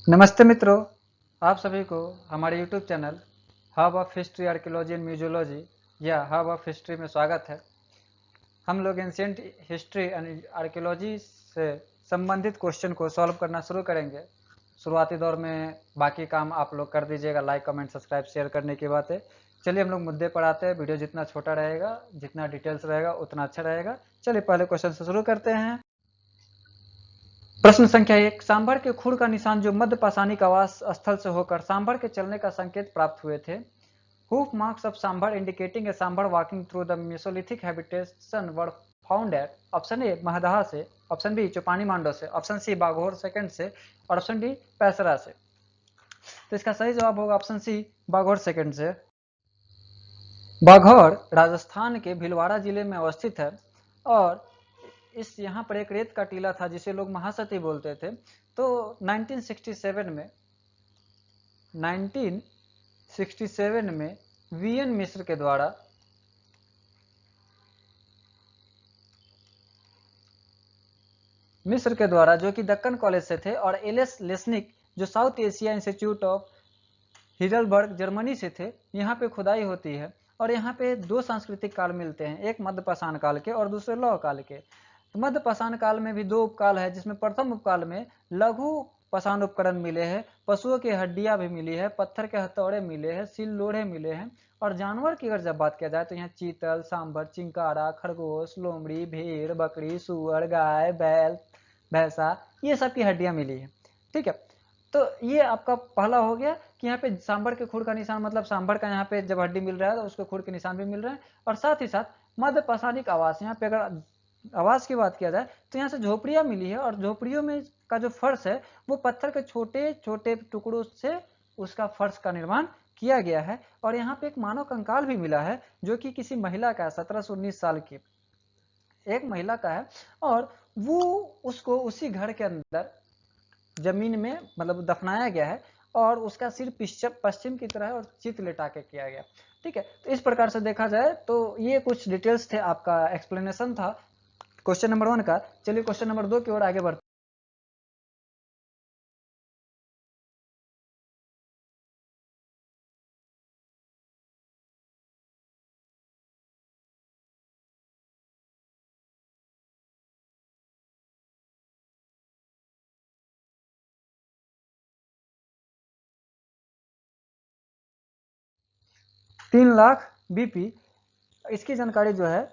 नमस्ते मित्रों, आप सभी को हमारे YouTube channel hub of history archaeology and museology या हब ऑफ हिस्ट्री में स्वागत है। हम लोग एंशियंट हिस्ट्री एंड आर्कियोलॉजी से संबंधित क्वेश्चन को सॉल्व करना शुरू करेंगे। शुरुआती दौर में बाकी काम आप लोग कर दीजिएगा, लाइक कमेंट सब्सक्राइब शेयर करने की बात है। चलिए हम लोग मुद्दे पर आते हैं। वीडियो जितना छोटा रहेगा, जितना डिटेल्स रहेगा उतना अच्छा रहेगा। चलिए पहले क्वेश्चन से शुरू करते हैं। प्रश्न संख्या 1, सांभर के खुर का निशान जो मध्य पाषाणिक आवास स्थल से होकर सांभर के चलने का संकेत प्राप्त हुए थे। Hoof marks of Sambhar indicating a Sambhar walking through the Mesolithic habitation were found at option A Mahadaha से, ऑप्शन बी चौपानी मांडो से, ऑप्शन सी बाघोर सेकंड से और ऑप्शन डी पैसरा से। तो इसका सही जवाब होगा ऑप्शन सी बाघोर सेकंड से। बाघौर राजस्थान के भीलवाड़ा जिले में अवस्थित है और इस यहाँ पर एक रेत का टीला था जिसे लोग महासती बोलते थे। तो 1967 में वीएन मिश्र के द्वारा जो कि दक्कन कॉलेज से थे और एलएस लेस्निक जो south Asia institute of Heidelberg Germany से थे, यहाँ पे खुदाई होती है और यहाँ पे दो सांस्कृतिक काल मिलते हैं, एक मध्य पाषाण काल के और दूसरे लौह काल के। तो मध्य पाषाण काल में भी दो उपकाल है, जिसमें प्रथम उपकाल में लघु पाषाण उपकरण मिले हैं, पशुओं की हड्डियां भी मिली है, पत्थर के हथौड़े मिले हैं, सिल लोढ़े मिले हैं और जानवर की अगर जब बात किया जाए तो यहाँ चीतल, सांभर, चिंकारा, खरगोश, लोमड़ी, भेड़, बकरी, सुअर, गाय, बैल, भैंसा, ये सब की हड्डियां मिली है। ठीक है, तो ये आपका पहला हो गया कि यहाँ पे सांभर के खुर का निशान, मतलब सांभर का यहाँ पे जब हड्डी मिल रहा है तो उसके खुर के निशान भी मिल रहे हैं। और साथ ही साथ मध्य पाषाणिक आवास, यहाँ पे अगर आवास की बात किया जाए तो यहाँ से झोपड़ियां मिली है और झोपड़ियों में का जो फर्श है वो पत्थर के छोटे छोटे टुकड़ों से उसका फर्श का निर्माण किया गया है। और यहाँ पे एक मानव कंकाल भी मिला है जो कि किसी महिला का है, 17 से 19 साल की एक महिला का है और वो उसको उसी घर के अंदर जमीन में मतलब दफनाया गया है और उसका सिर पश्चिम की तरह है और चित लेटा के किया गया। ठीक है, तो इस प्रकार से देखा जाए तो ये कुछ डिटेल्स थे, आपका एक्सप्लेनेशन था क्वेश्चन नंबर 1 का। चलिए क्वेश्चन नंबर 2 की ओर आगे बढ़ते। तीन लाख बीपी, इसकी जानकारी जो है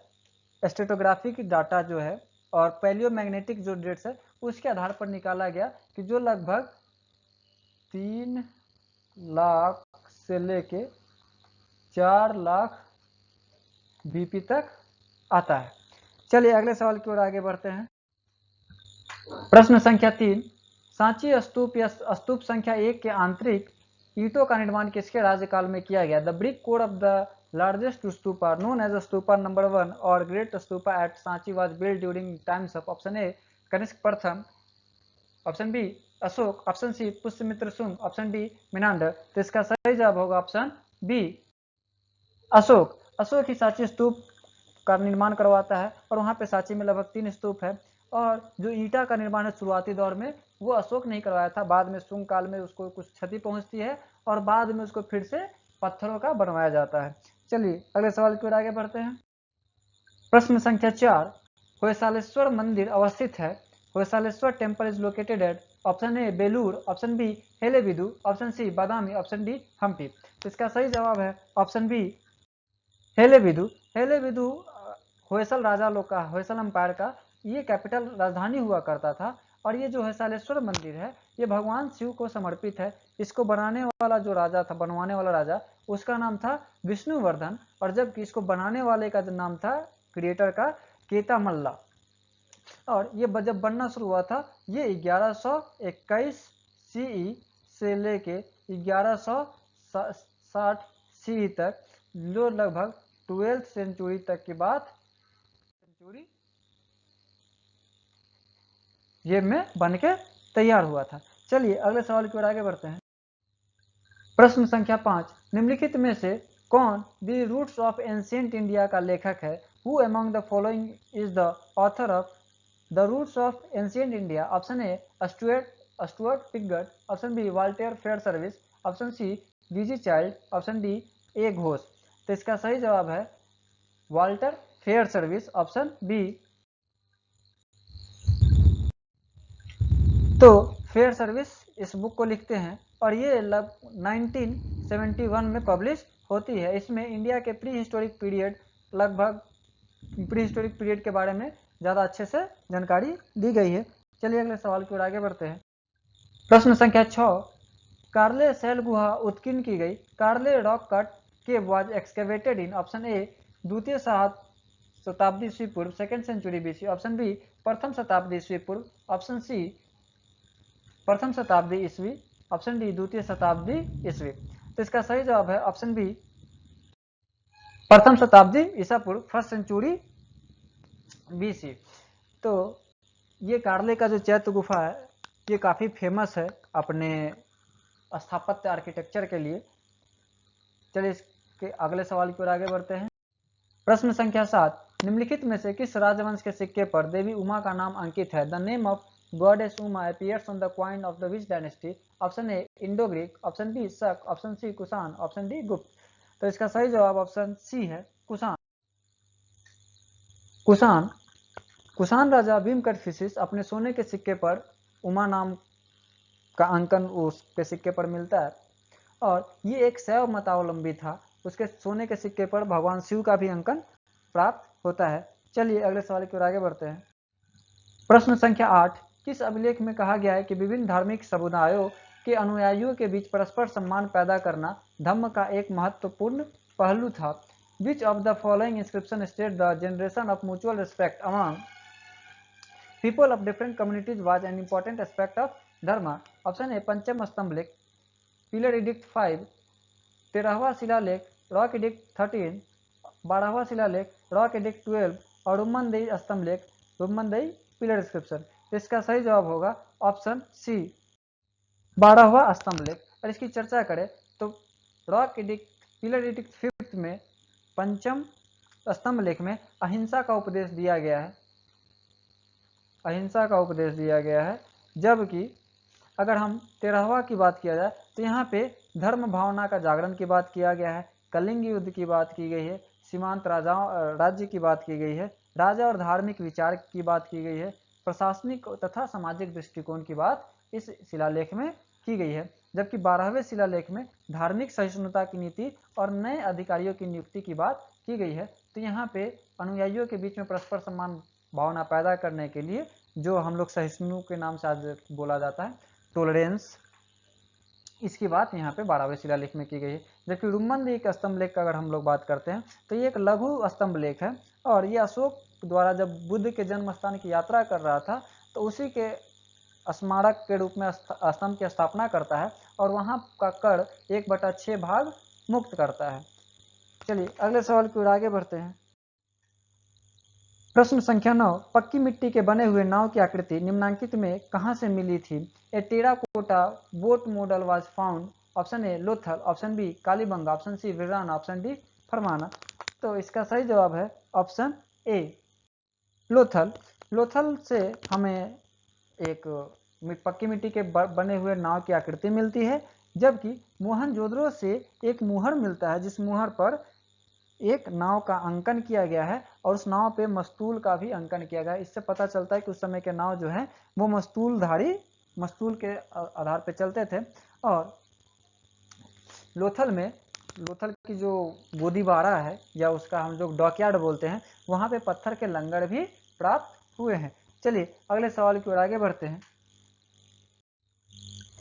स्टेटोग्राफी की डाटा जो है और पैलियोमैग्नेटिक जो डेट्स है उसके आधार पर निकाला गया कि जो लगभग 3 लाख से लेके 4 लाख बीपी तक आता है। चलिए अगले सवाल की ओर आगे बढ़ते हैं। प्रश्न संख्या 3, सांची स्तूप या स्तूप संख्या 1 के आंतरिक ईंटों का निर्माण किसके राज्यकाल में किया गया? The brick code of the largest stupa known as stupa number 1 और great stupa at Sanchi was built during times of option A Kanishka प्रथम, option B Ashoka, option C Pushyamitra Shunga, option D Menander. तो इसका सही जवाब होगा ऑप्शन बी अशोक। अशोक ही सांची स्तूप का निर्माण करवाता है और वहाँ पे सांची में लगभग 3 स्तूप है। और जो ईंटा का निर्माण है शुरुआती दौर में वो अशोक नहीं करवाया था, बाद में शुंग काल में उसको कुछ क्षति पहुंचती है और बाद में उसको फिर से पत्थरों का बनवाया जाता है। चलिए अगले सवाल की ओर आगे बढ़ते हैं। प्रश्न संख्या 4, होयसालेश्वर मंदिर अवस्थित है। Hoysaleswara temple is located at option A Belur, option B Halebidu, option C Badami, option D Hampi. तो इसका सही जवाब है ऑप्शन बी हेलेबिदु। हेलेबिदु होयसल राजा लोग का, होयसल एम्पायर का ये कैपिटल राजधानी हुआ करता था। और ये जो होयसालेश्वर मंदिर है ये भगवान शिव को समर्पित है। इसको बनाने वाला जो राजा था, बनवाने वाला राजा, उसका नाम था विष्णुवर्धन और जबकि इसको बनाने वाले का जो नाम था क्रिएटर का केता मल्ला। और ये जब बनना शुरू हुआ था ये 1121 सीई से लेके 1160 सीई तक, जो लगभग 12th सेंचुरी तक की बात सेंचुरी ये में बन के तैयार हुआ था। चलिए अगले सवाल की ओर आगे बढ़ते हैं। प्रश्न संख्या 5, निम्नलिखित में से कौन the Roots of Ancient India का लेखक है? Who among the following is the author of the Roots of Ancient India? Option A Stuart Stuart Piggott, option B Walter Fairservis, option C V G Childe, option D A Ghosh. तो इसका सही जवाब है Walter Fairservis, option B. तो Fairservis इस book को लिखते हैं और ये 1971 में पब्लिश होती है। इसमें इंडिया के प्री हिस्टोरिक पीरियड, लगभग प्री हिस्टोरिक पीरियड के बारे में ज़्यादा अच्छे से जानकारी दी गई है। चलिए अगले सवाल की ओर आगे बढ़ते हैं। प्रश्न संख्या 6, कार्ले शैल गुहा उत्कीर्ण की गई। Karle rock cut cave was excavated in, option A द्वितीय शताब्दी ईस्वी पूर्व, second century BC, option B प्रथम शताब्दी ईस्वी पूर्व, ऑप्शन सी प्रथम शताब्दी ईस्वी, ऑप्शन डी द्वितीय शताब्दी ईस्वी। तो इसका सही जवाब है ऑप्शन बी प्रथम शताब्दी ईसा पूर्व, फर्स्ट सेंचुरी बीसी। तो ये कार्ले का जो चैत्य गुफा है ये काफ़ी फेमस है अपने स्थापत्य आर्किटेक्चर के लिए। चलिए इसके अगले सवाल की ओर आगे बढ़ते हैं। प्रश्न संख्या 7, निम्नलिखित में से किस राजवंश के सिक्के पर देवी उमा का नाम अंकित है? The name of goddess Uma appears on the coin of the which dynasty, option A Indo Greek, option B Shaka, option C Kushan, option D Gupta. तो इसका सही जवाब ऑप्शन सी है कुषाण। कुषाण कुषाण राजा भीम कटफिशिस अपने सोने के सिक्के पर उमा नाम का अंकन उसके सिक्के पर मिलता है और ये एक शैव मतावलंबी था। उसके सोने के सिक्के पर भगवान शिव का भी अंकन प्राप्त होता है। चलिए अगले सवाल की ओर आगे बढ़ते हैं। प्रश्न संख्या 8, किस अभिलेख में कहा गया है कि विभिन्न धार्मिक समुदायों के अनुयायियों के बीच परस्पर सम्मान पैदा करना धम्म का एक महत्वपूर्ण पहलू था? विच of the following inscription state the generation of mutual respect among people of different communities was an important aspect of dharma, option A पंचम स्तंभ लेख, पिलर एडिक्ट 5, 13वां शिलालेख रॉक एडिक्ट 13, 12वां शिलालेख रॉक एडिक्ट 12 और रुम्मनदेही स्तंभ लेख रुम्मनदेही पिलर इंस्क्रिप्शन। इसका सही जवाब होगा ऑप्शन सी 12वां स्तंभ लेख। और इसकी चर्चा करें तो रॉक एडिक्ट पिलर एडिक्ट 5 में पंचम स्तंभ लेख में अहिंसा का उपदेश दिया गया है, अहिंसा का उपदेश दिया गया है। जबकि अगर हम 13वां की बात किया जाए तो यहाँ पे धर्म भावना का जागरण की बात किया गया है, कलिंग युद्ध की बात की गई है, सीमांत राजाओं राज्य की बात की गई है, राजा और धार्मिक विचार की बात की गई है, प्रशासनिक तथा सामाजिक दृष्टिकोण की बात इस शिलालेख में की गई है। जबकि 12वें शिलालेख में धार्मिक सहिष्णुता की नीति और नए अधिकारियों की नियुक्ति की बात की गई है। तो यहाँ पे अनुयायियों के बीच में परस्पर सम्मान भावना पैदा करने के लिए जो हम लोग सहिष्णु के नाम से आज बोला जाता है, टॉलरेंस, इसकी बात यहाँ पे 12वें शिलालेख में की गई है। जबकि रुम्मनदेही के स्तंभ लेख का अगर हम लोग बात करते हैं तो ये एक लघु स्तंभ लेख है और ये अशोक द्वारा जब बुद्ध के जन्म स्थान की यात्रा कर रहा था तो उसी के स्मारक के रूप में स्तंभ की स्थापना करता है और वहाँ का कर 1/6 भाग मुक्त करता है। चलिए अगले सवाल की ओर आगे बढ़ते हैं। प्रश्न संख्या 9, पक्की मिट्टी के बने हुए नाव की आकृति निम्नांकित में कहां से मिली थी? A terracotta boat model was found, option A Lothal, option B Kalibanga, option C Veerana, option D Farmana. तो इसका सही जवाब है ऑप्शन ए लोथल। लोथल से हमें एक पक्की मिट्टी के बने हुए नाव की आकृति मिलती है। जबकि मोहनजोदड़ो से एक मुहर मिलता है जिस मुहर पर एक नाव का अंकन किया गया है और उस नाव पे मस्तूल का भी अंकन किया गया है। इससे पता चलता है कि उस समय के नाव जो है वो मस्तूल के आधार पे चलते थे। और लोथल की जो गोदीबारा है या उसका हम लोग डॉकयार्ड बोलते हैं, वहां पे पत्थर के लंगर भी प्राप्त हुए हैं। चलिए अगले सवाल की ओर आगे बढ़ते हैं।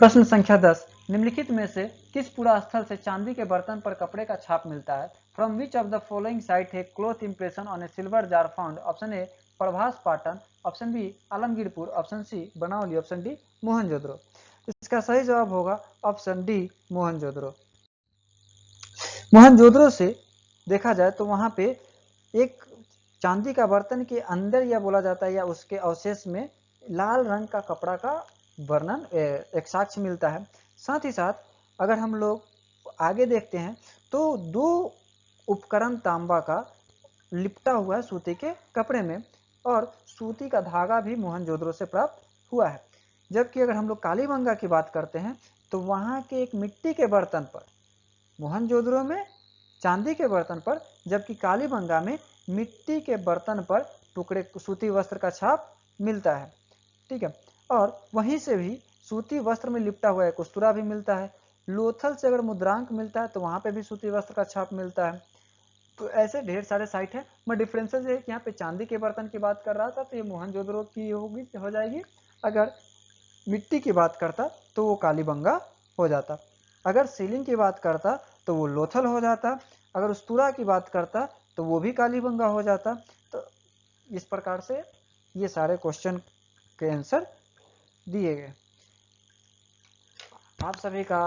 प्रश्न संख्या 10, निम्नलिखित में से किस पुरा स्थल से चांदी के बर्तन पर कपड़े का छाप मिलता है? From which of the following site है cloth impression on a silver jar found, option A Prabhas Patan, option B Alamgirpur, option C Banawali, option D Mohenjo-daro. इसका सही जवाब होगा ऑप्शन डी मोहनजोदड़ो। मोहनजोदड़ो से देखा जाए तो वहां पे एक चांदी का बर्तन के अंदर या बोला जाता है या उसके अवशेष में लाल रंग का कपड़ा का वर्णन एक साक्ष्य मिलता है। साथ ही साथ अगर हम लोग आगे देखते हैं तो 2 उपकरण तांबा का लिपटा हुआ है सूती के कपड़े में और सूती का धागा भी मोहनजोदड़ो से प्राप्त हुआ है। जबकि अगर हम लोग कालीबंगा की बात करते हैं तो वहाँ के एक मिट्टी के बर्तन पर, मोहनजोदड़ो में चांदी के बर्तन पर, जबकि कालीबंगा में मिट्टी के बर्तन पर टुकड़े सूती वस्त्र का छाप मिलता है। ठीक है, और वहीं से भी सूती वस्त्र में लिपटा हुआ एक उस्तरा भी मिलता है। लोथल से अगर मुद्रांक मिलता है तो वहाँ पे भी सूती वस्त्र का छाप मिलता है। तो ऐसे ढेर सारे साइट हैं। मैं डिफरेंसेस है कि यहाँ पे चांदी के बर्तन की बात कर रहा था तो ये मोहनजोदड़ो की हो जाएगी, अगर मिट्टी की बात करता तो वो कालीबंगा हो जाता, अगर सीलिंग की बात करता तो वो लोथल हो जाता, अगर उस्तुरा की बात करता तो वो भी कालीबंगा हो जाता। तो इस प्रकार से ये सारे क्वेश्चन के आंसर दिए गए। आप सभी का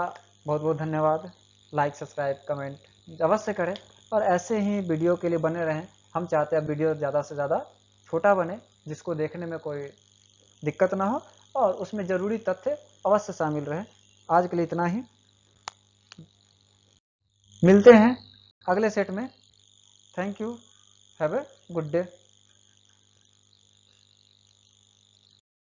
बहुत बहुत धन्यवाद। लाइक सब्सक्राइब कमेंट अवश्य करें और ऐसे ही वीडियो के लिए बने रहें। हम चाहते हैं वीडियो ज़्यादा से ज़्यादा छोटा बने, जिसको देखने में कोई दिक्कत ना हो और उसमें ज़रूरी तथ्य अवश्य शामिल रहे। आज के लिए इतना ही, मिलते हैं अगले सेट में। Thank you, have a good day.